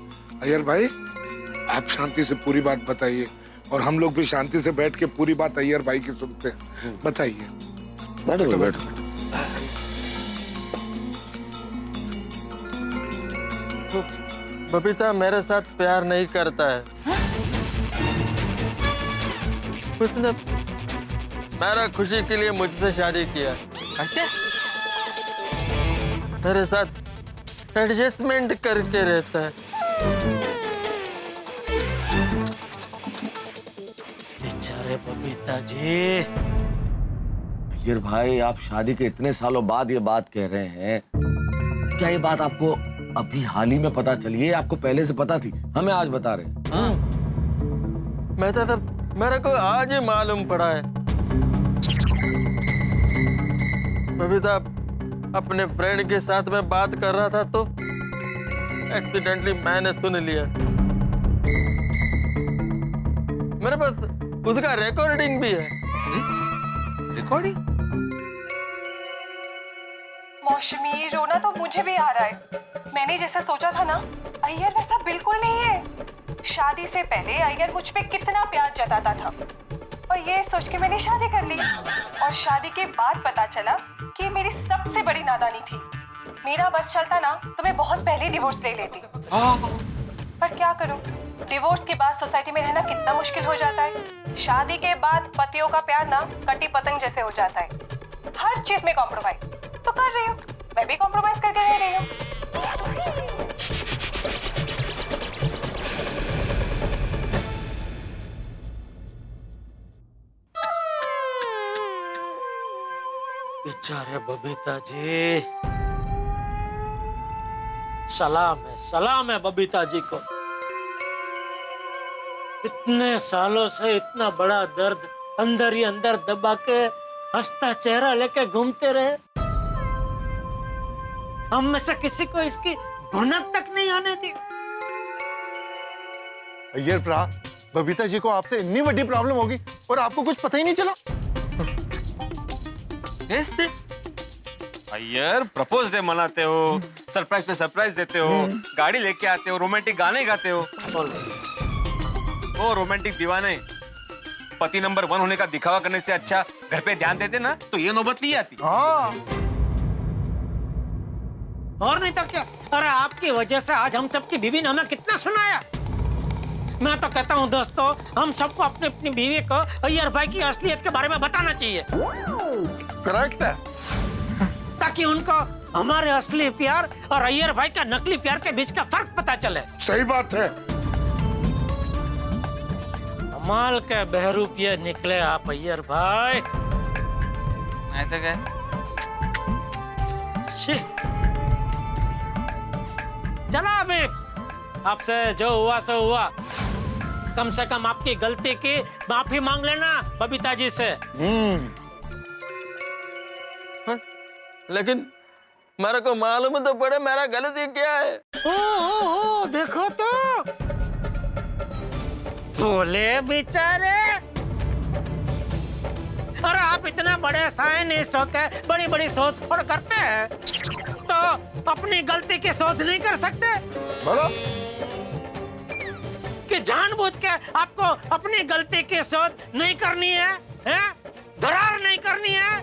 अय्यर भाई, आप शांति से पूरी बात बताइए और हम लोग भी शांति से बैठ के पूरी बात अय्यर भाई की सुनते हैं। बताइए। बैठो बैठो। बबीता मेरे साथ प्यार नहीं करता है। उसने मेरा खुशी के लिए मुझसे शादी किया। मेरे साथ एडजस्टमेंट करके रहता है। बेचारे बबीता जी। अय्यर भाई, आप शादी के इतने सालों बाद ये बात कह रहे हैं, क्या ये बात आपको अभी हाल ही में पता चली है? आपको पहले से पता थी? हमें आज बता रहे हैं। मैं तो मेरे को आज ही मालूम पड़ा है। बबीता अपने फ्रेंड के साथ में बात कर रहा था तो एक्सीडेंटली मैंने सुन लिया। मेरे पास उसका रिकॉर्डिंग भी है। रिकॉर्डिंग? मौसमी, रोना तो मुझे भी आ रहा है। मैंने जैसा सोचा था ना, अय्यर वैसा बिल्कुल नहीं है। शादी से पहले अय्यर मुझ पे कितना प्यार जताता था और ये सोच के मैंने शादी कर ली। और शादी के बाद पता चला कि मेरी सबसे बड़ी नादानी थी। मेरा बस चलता ना तो मैं बहुत पहले डिवोर्स ले लेती। पर क्या करूं, डिवोर्स के बाद सोसाइटी में रहना कितना मुश्किल हो जाता है। शादी के बाद पतियों का प्यार ना कटी पतंग जैसे हो जाता है। हर चीज में कॉम्प्रोमाइज तो कर रही हूँ, मैं भी कॉम्प्रोमाइज करके रह रही हूँ। बेचारे बबीता जी। सलाम है बबीता जी को। इतने सालों से इतना बड़ा दर्द अंदर ही अंदर दबा के हंसता चेहरा लेके घूमते रहे। हम में से किसी को इसकी भनक तक नहीं आने दी। अय्यर भ्रा, बबीता जी को आपसे इतनी बड़ी प्रॉब्लम होगी और आपको कुछ पता ही नहीं चला। अय्यर, प्रपोज डे मनाते हो, सरप्राइज पे सरप्राइज देते हो, गाड़ी लेके आते हो, रोमांटिक गाने गाते हो। वो रोमांटिक दीवाने पति नंबर 1 होने का दिखावा करने से अच्छा घर पे ध्यान देते ना तो ये नौबत नहीं आती। और नहीं तो क्या। अरे आपकी वजह से आज हम सबकी बीवी ने हमें कितना सुनाया। मैं तो कहता हूँ दोस्तों, हम सबको अपनी अपनी बीवी को अय्यर भाई की असलियत के बारे में बताना चाहिए। करेक्ट है, ताकि उनको हमारे असली प्यार और अय्यर भाई का नकली प्यार के बीच का फर्क पता चले। सही बात है। कमाल के बहरूपिये निकले आप अय्यर भाई। नहीं तो क्या? चला अभी, आपसे जो हुआ सो हुआ। कम से कम आपकी गलती की माफी मांग लेना बबीता जी से। लेकिन मेरे को मालूम तो पड़े मेरा गलती क्या है। ओ, देखो तो बोले बेचारे। अरे आप इतना बड़े साइंटिस्ट होकर बड़ी बड़ी शोध करते हैं तो अपनी गलती की शोध नहीं कर सकते? बोलो कि जानबूझ के आपको अपनी गलती की शोध नहीं करनी है, हैं? दरार नहीं करनी है।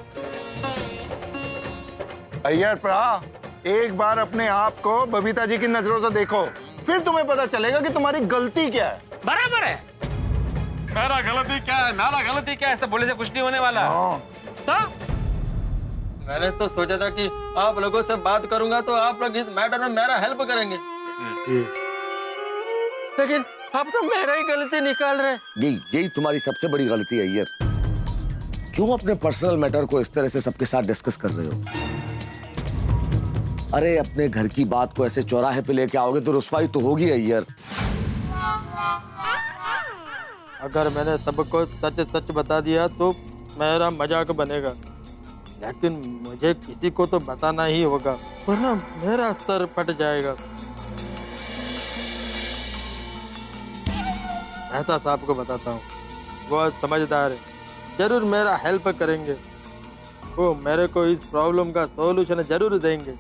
अय्यर प्रा, एक बार अपने आप को बबीता जी की नजरों से देखो, फिर तुम्हें पता चलेगा कि तुम्हारी गलती क्या है। बराबर है। मेरा गलती क्या है, मेरा गलती क्या है, ऐसे बोले से कुछ नहीं होने वाला। तो मैंने तो सोचा था कि आप लोगों से बात करूंगा तो आप लोग इस मैटर में मेरा हेल्प करेंगे, लेकिन आप तो मेरा ही गलती निकाल रहे। यही तुम्हारी सबसे बड़ी गलती है अय्यर। क्यों अपने पर्सनल मैटर को इस तरह से सबके साथ डिस्कस कर रहे हो? अरे अपने घर की बात को ऐसे चौराहे पे लेके आओगे तो रुसवाई तो होगी अय्यर। अगर मैंने सबको सच सच बता दिया तो मेरा मजाक बनेगा, लेकिन मुझे किसी को तो बताना ही होगा वरना मेरा सर फट जाएगा। मेहता साहब को बताता हूँ, वो समझदार है, जरूर मेरा हेल्प करेंगे। वो मेरे को इस प्रॉब्लम का सॉल्यूशन जरूर देंगे।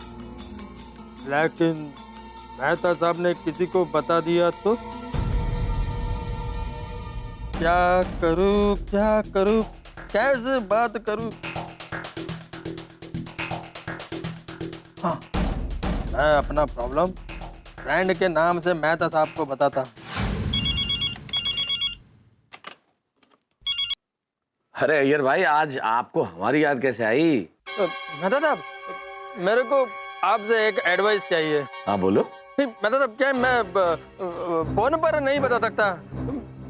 लेकिन मेहता साहब ने किसी को बता दिया तो क्या करूं, कैसे बात करूं? हाँ, मैं अपना प्रॉब्लम फ्रेंड के नाम से मेहता साहब को बताता। अरे अय्यर भाई, आज आपको हमारी याद कैसे आई? मेहता साहब, मेरे को आपसे एक एडवाइस चाहिए। हाँ बोलो। मेहता साहब, क्या मैं फोन पर नहीं बता सकता?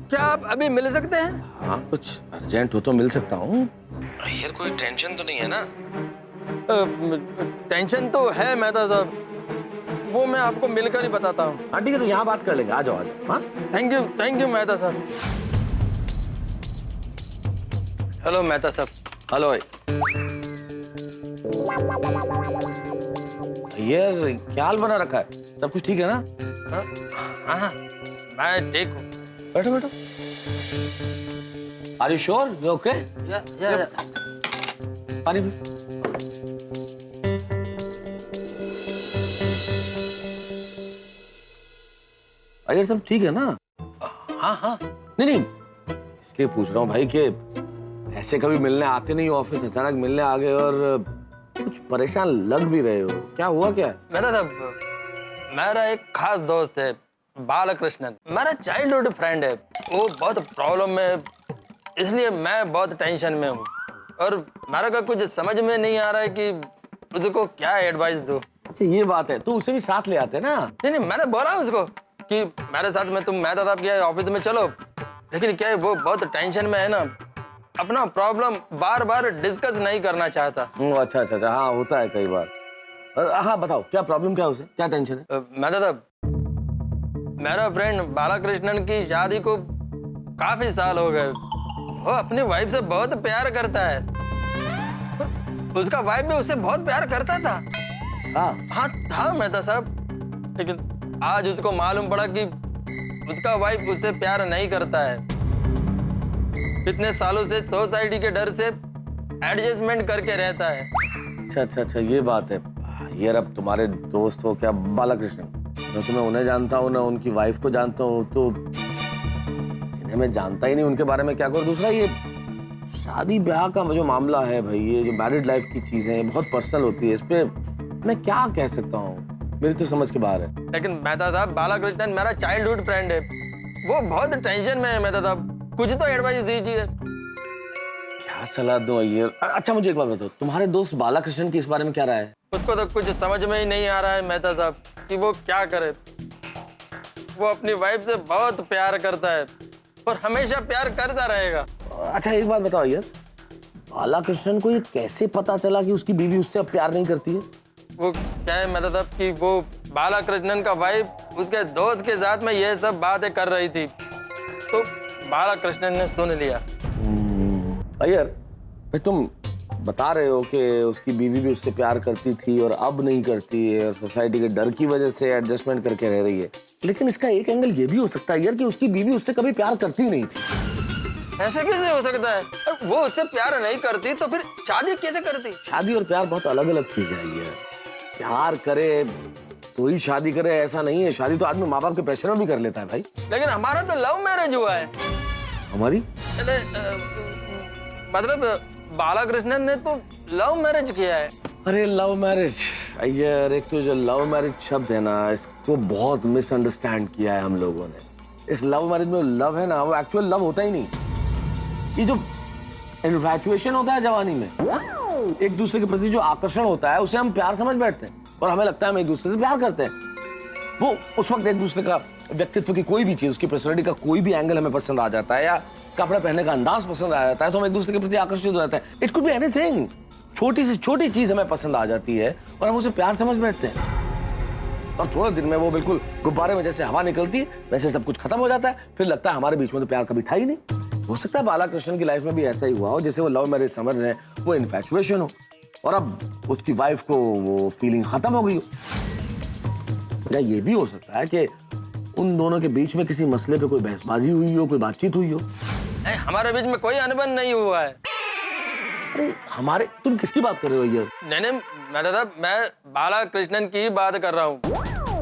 क्या आप अभी मिल सकते हैं? हाँ, कुछ अर्जेंट हो तो मिल सकता हूँ। अय्यर, कोई टेंशन तो नहीं है ना? टेंशन तो है मेहता साहब, वो मैं आपको मिलकर ही बताता हूँ। हाँ ठीक है, तो यहाँ बात कर लेंगे। आ जाओ आ जाओ। हाँ, थैंक यू मेहता साहब। हेलो मेहता साहब। हेलो अय्यर, क्या हाल बना रखा है? सब कुछ ठीक है ना? हाँ, मैं ठीक हूँ। बैठो बैठो। Are you sure? You okay? Yeah. पानी भी। अय्यर, सब ठीक है ना? हाँ। नहीं, इसलिए पूछ रहा हूँ भाई कि ऐसे कभी मिलने आते नहीं हो ऑफिस, अचानक मिलने आ गए और कुछ परेशान लग भी रहे हो। क्या हुआ क्या? मेरा साहब, मेरा एक खास दोस्त है बालकृष्णन, मेरा चाइल्डहुड फ्रेंड है। वो बहुत प्रॉब्लम में, इसलिए मैं बहुत टेंशन में हूँ और मेरे को कुछ समझ में नहीं आ रहा है कि उसको क्या एडवाइस दूँ। अच्छा ये बात है, तो उसे भी साथ ले आते ना? नहीं, मैंने बोला उसको कि मेरे साथ में तुम मेहता साहब के ऑफिस में चलो, लेकिन क्या है वो बहुत टेंशन में है ना, अपना प्रॉब्लम बार बार डिस्कस नहीं करना चाहता। अच्छा, हाँ होता है कई बार। हाँ बताओ, क्या प्रॉब्लम, क्या उसे, क्या टेंशन है? मेहता साहब, मेरा फ्रेंड बालाकृष्णन की शादी को काफी साल हो गए। वो अपनी वाइफ से बहुत प्यार करता है, उसका वाइफ भी उससे बहुत प्यार करता था। हाँ था मेहता साहब, लेकिन आज उसको मालूम पड़ा कि उसका वाइफ उससे प्यार नहीं करता है। कितने सालों से सोसाइटी के डर से एडजस्टमेंट करके रहता है। अच्छा, ये बात है। यार, अब तुम्हारे दोस्त हो क्या बालाकृष्णन, न तो मैं उन्हें जानता हूँ ना उनकी वाइफ को जानता हूँ, तो जिन्हें मैं जानता ही नहीं उनके बारे में क्या करूँ। दूसरा, ये शादी ब्याह का जो मामला है भाई, ये जो मैरिड लाइफ की चीजें हैं बहुत पर्सनल होती है, इस पे मैं क्या कह सकता हूँ, मेरी तो समझ के बाहर है। लेकिन मेहता साहब, बालाकृष्णन मेरा चाइल्डहुड फ्रेंड है, वो बहुत टेंशन में है मेहता साहब, कुछ तो एडवाइस दीजिए। क्या सलाह दूं अय्यर? अच्छा मुझे एक बात बताओ, तुम्हारे दोस्त बालाकृष्णन की इस बारे में क्या राय है? उसको तो कुछ समझ में ही नहीं आ रहा है मेहता साहब कि वो क्या करे। वो अपनी वाइफ से बहुत प्यार करता है और हमेशा प्यार करता रहेगा। अच्छा एक बात बताओ अय्यर, बालाकृष्णन को ये कैसे पता चला कि उसकी बीवी उससे अब प्यार नहीं करती है? वो क्या है मेहता साहब कि वो बालाकृष्णन का वाइफ उसके दोस्त के साथ में ये सब बातें कर रही थी, तो बालाकृष्णन ने सुन लिया। अय्यर भाई, तुम बता रहे हो कि उसकी बीवी भी उससे प्यार करती थी और अब नहीं करती है और सोसाइटी के डर की वजह से एडजस्टमेंट करके रह रही है, लेकिन इसका एक एंगल ये भी हो सकता है यार कि उसकी बीवी उससे कभी प्यार करती नहीं थी। ऐसे कैसे हो सकता है? वो उससे प्यार नहीं करती तो फिर शादी कैसे करती? शादी और प्यार बहुत अलग अलग चीजें है। प्यार करे तो ही शादी करे ऐसा नहीं है, शादी तो आदमी माँ बाप के प्रेशर में भी कर लेता है भाई। लेकिन हमारा तो लव मैरिज हुआ है। हमारी मतलब बालाकृष्णन ने तो लव मैरिज किया है। अरे लव मैरिज अय्यर, एक तो जो लव मैरिज शब्द है ना, इसको बहुत मिसअंडरस्टैंड किया है हम लोगों ने। इस लव मैरिज में लव है ना, वो एक्चुअल लव होता ही नहीं। ये जो इन्फैचुएशन होता है जवानी में, एक दूसरे के प्रति जो आकर्षण होता है, उसे हम प्यार समझ बैठते हैं और हमें लगता है हम एक दूसरे से प्यार करते हैं। वो उस वक्त एक दूसरे का व्यक्तित्व की कोई भी चीज, उसकी पर्सनैलिटी का कोई भी एंगल हमें पसंद आ जाता है, या कपड़ा पहनने का अंदाज पसंद आ जाता है, तो हम एक दूसरे के प्रति आकर्षित हो जाते हैं। इट कुड बी एनीथिंग, छोटी से छोटी चीज हमें पसंद आ जाती है और हम उसे प्यार समझ बैठते हैं। और थोड़े दिन में वो बिल्कुल गुब्बारे में जैसे हवा निकलती है वैसे सब कुछ खत्म हो जाता है, फिर लगता है हमारे बीच में तो प्यार कभी था ही नहीं। हो सकता है बालाकृष्णन की लाइफ में भी ऐसा ही हुआ हो, जैसे वो लव मैरिज समझ रहे हैं, वो इन्फैचुएशन हो और अब उसकी वाइफ को वो फीलिंग खत्म हो गई हो। या ये भी हो सकता है कि उन दोनों के बीच में किसी मसले पे कोई बहसबाजी हुई हो, कोई बातचीत हुई हो। हमारे बीच में कोई अनबन नहीं हुआ है। अरे हमारे, तुम किसकी बात कर रहे हो यार? नहीं, मैं बालाकृष्णन की बात कर रहा हूँ।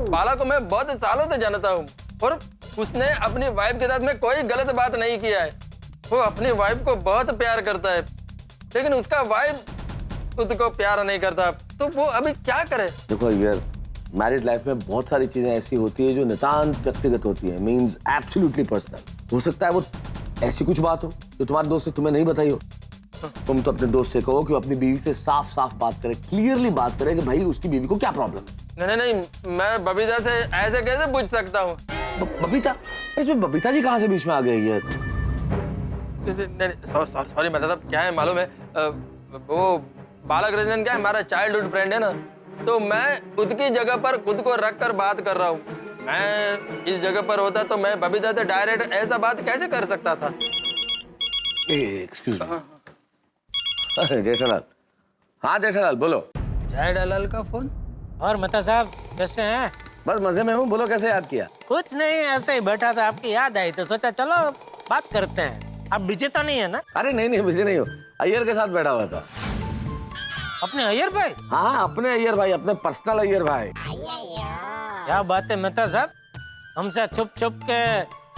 बाला को मैं बहुत सालों से जानता हूँ और उसने अपनी वाइफ के साथ में कोई गलत बात नहीं किया है। वो अपनी वाइफ को बहुत प्यार करता है, लेकिन उसका वाइफ उसको प्यार नहीं करता, तो वो अभी क्या करे? देखो यार, मैरिड लाइफ में बहुत सारी चीजें ऐसी होती है जो नितांत व्यक्तिगत होती है, मींस एब्सोल्युटली पर्सनल। हो सकता है वो ऐसी कुछ बात हो जो तुम्हारे दोस्त ने तुम्हें नहीं बताई हो। तुम तो अपने दोस्त से कहो कि वो अपनी बीवी से साफ साफ बात करे, क्लियरली बात करे कि भाई उसकी बीवी को क्या प्रॉब्लम है। नहीं, मैं बबीता से ऐसे कैसे पूछ सकता हूँ? बबीता? इसमें बबीता जी कहाँ से बीच में आ गए यार? सॉरी, मतलब क्या है मालूम है, वो बालाकृष्णन क्या है, हमारा चाइल्डहुड फ्रेंड है ना, तो मैं उसकी जगह पर खुद को रख कर बात कर रहा हूँ। मैं इस जगह पर होता तो मैं बबीता से डायरेक्ट ऐसा बात कैसे कर सकता था? Excuse me. जेठालाल। हाँ जेठालाल बोलो। जेठालाल का फोन। और मेहता साहब कैसे हैं? बस मजे में हूँ, बोलो कैसे याद किया? कुछ नहीं, ऐसे ही बैठा था, आपकी याद आई तो सोचा चलो बात करते हैं। आप बिजी तो नहीं है ना? अरे नहीं बिजी नहीं हो, अय्यर के साथ बैठा हुआ था। अपने अय्यर भाई? हाँ अपने अय्यर भाई, अपने पर्सनल अय्यर भाई। क्या बात है मेहता साहब, हमसे छुप छुप के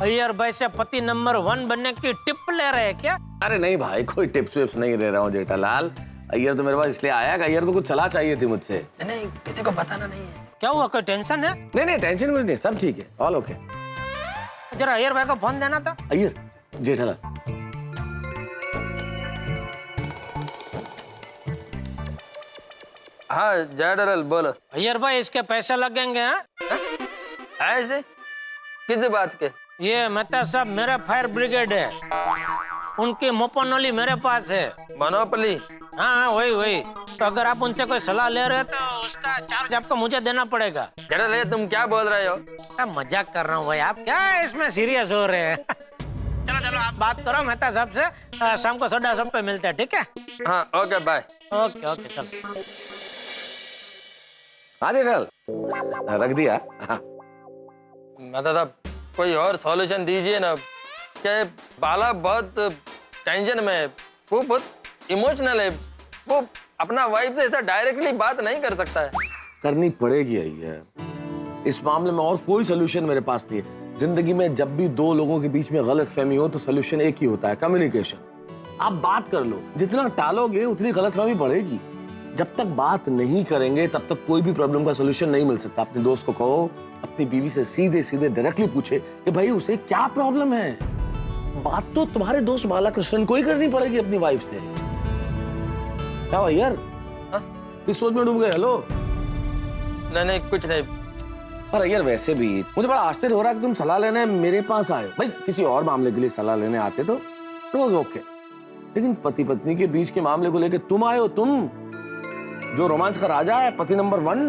अय्यर भाई से पति नंबर 1 बनने की टिप ले रहे हैं क्या? अरे नहीं भाई, कोई टिप्स विप्स नहीं ले रहा हूँ जेठालाल। अय्यर तो मेरे पास इसलिए आया कि अय्यर को कुछ सलाह चाहिए थी मुझसे। नहीं, किसी को बताना नहीं है। क्या हुआ, कोई टेंशन है? नहीं टेंशन कुछ नहीं, सब ठीक है, ऑल ओके। जरा अय्यर भाई को फोन देना था। अय्यर, जेठालाल। हाँ जेठालाल बोलो। अय्यर भाई इसके पैसे लगेंगे। ऐसे किस बात के? ये मेहता साहब मेरे फायर ब्रिगेड है, उनकी मोनोपोली मेरे पास है। मोनोपोली? हाँ वही। तो अगर आप उनसे कोई सलाह ले रहे हो तो उसका चार्ज आपको मुझे देना पड़ेगा। जेठालाल तुम क्या बोल रहे हो? मजाक कर रहा हूँ भाई, आप क्या इसमें सीरियस हो रहे हैं? चलो आप बात करो मेहता साहब से, शाम को 7:30 पे मिलते हैं, ठीक है? हाँ ओके बाय। ओके चलो। हाँ जेठालाल रख दिया। मतलब कोई और सॉल्यूशन दीजिए ना, क्या बाला बहुत टेंशन में है, वो बहुत इमोशनल है, वो अपना वाइफ से ऐसा डायरेक्टली बात नहीं कर सकता है। करनी पड़ेगी यार, इस मामले में और कोई सोल्यूशन मेरे पास नहीं है। जिंदगी में जब भी दो लोगों के बीच में गलतफहमी हो तो सोल्यूशन एक ही होता है, कम्युनिकेशन। आप बात कर लो, जितना टालोगे उतनी गलतफहमी बढ़ेगी। जब तक बात नहीं करेंगे तब तक कोई भी प्रॉब्लम का सॉल्यूशन नहीं मिल सकता। अपने दोस्त को कहो अपनी बीवी से सीधे सीधे डायरेक्टली पूछे कि भाई उसे क्या प्रॉब्लम है। बात तो तुम्हारे दोस्त बालाकृष्णन को ही करनी पड़ेगी अपनी वाइफ से। क्या हुआ यार, किस सोच में डूब गए? हेलो। नहीं कुछ नहीं। पर यार वैसे भी मुझे बड़ा आश्चर्य हो रहा है कि तुम सलाह लेने मेरे पास आए। भाई किसी और मामले के लिए सलाह लेने आते तो रोज ओके, लेकिन पति पत्नी के बीच के मामले को लेकर तुम आए हो, तुम जो रोमांस का राजा है, पति नंबर 1।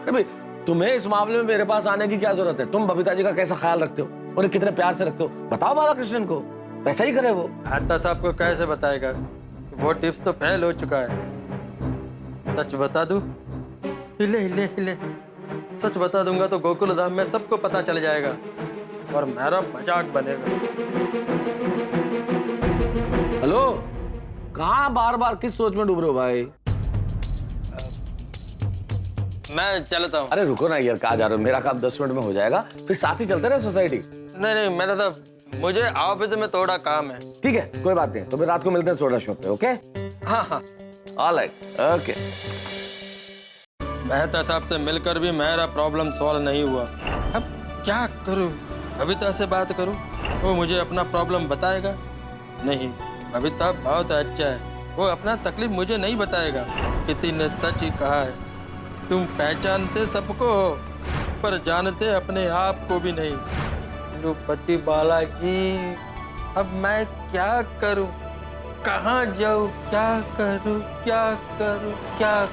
अरे भाई तुम्हें इस मामले में मेरे पास आने की क्या जरूरत है? तुम बबीता जी का कैसा ख्याल रखते हो, उन्हें कितने प्यार से रखते हो, बताओ बालाकृष्णन को, वैसा ही करे वो। आता साहब को कैसे बताएगा, वो टिप्स तो फेल हो चुका है। सच बता दूं? हिले हिले हिले सच बता दूंगा तो गोकुल धाम में सबको पता चल जाएगा और मेरा मजाक बनेगा। हेलो, कहाँ बार बार किस सोच में डूब रहे हो भाई? मैं चलता हूँ। अरे रुको ना यार, कहाँ जा रहे हो? मेरा काम 10 मिनट में हो जाएगा, फिर साथ ही चलते रहे सोसाइटी। नहीं मेरा तो मुझे ऑफिस में थोड़ा काम है। ठीक है कोई बात नहीं, तो फिर रात को मिलते हैं सोडा शॉप पे। ओके? हाँ ऑलराइट ओके। मेहता साहब से मिलकर भी मेरा प्रॉब्लम सॉल्व नहीं हुआ। अब क्या करूं? बबीता से बात करूं, वो मुझे अपना प्रॉब्लम बताएगा? नहीं, बबीता बहुत अच्छा है, वो अपना तकलीफ मुझे नहीं बताएगा। किसी ने सच ही कहा है, तुम पहचानते सबको हो पर जानते अपने आप को भी नहीं। तिरुपति बालाजी, अब मैं क्या करूं? कहाँ जाऊं? क्या करूं? क्या करूं? क्या